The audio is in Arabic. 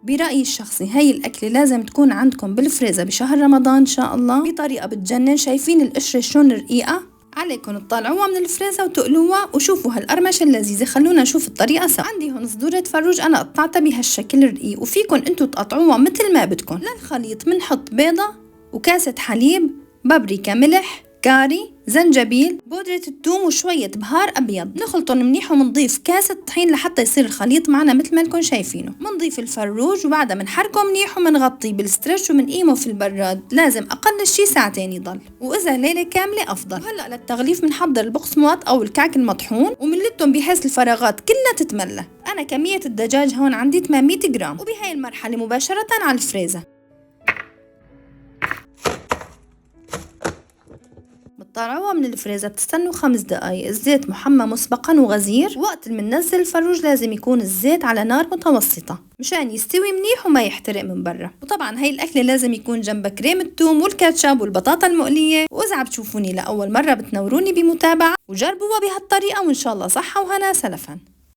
برأيي الشخصي هاي الأكلة لازم تكون عندكم بالفريزر بشهر رمضان إن شاء الله بطريقة بتجنن. شايفين القشرة شلون رقيقة؟ عليكم تطلعوها من الفريزر وتقلوها وشوفوا هالقرمشة اللذيذة. خلونا نشوف الطريقة سوا. عندي هون صدورة فروج أنا قطعتها بهالشكل الرقيق، وفيكن انتو تقطعوها مثل ما بدكن. للخليط منحط بيضة وكاسة حليب، بابريكا، ملح، كاري، زنجبيل، بودرة الثوم وشوية بهار أبيض. نخلطهم منيح ومنضيف كاسة طحين لحتى يصير الخليط معنا مثل ما انكم شايفينه. منضيف الفروج وبعدها منحركه منيح ومنغطيه بالستريتش ومنقيمه في البراد. لازم أقل شي ساعتين يضل، وإذا ليلة كاملة أفضل. وهلأ للتغليف منحضر البقسماط أو الكعك المطحون ومنلتهم بحيث الفراغات كلها تتملى. أنا كمية الدجاج هون عندي 800 جرام، وبهاي المرحلة مباشرة على الفريزر. بتطلعوها من الفريزر بتستنوا 5 دقايق. الزيت محمى مسبقا وغزير. وقت اللي مننزل الفروج لازم يكون الزيت على نار متوسطة مشان يستوي منيح وما يحترق من برا. وطبعا هاي الأكلة لازم يكون جنبها كريم الثوم والكاتشب والبطاطا المقلية. وإذا عم بتشوفوني لأول مرة بتنوروني بمتابعة وجربوها بهالطريقة، وإن شاء الله صحة وهنا سلفا.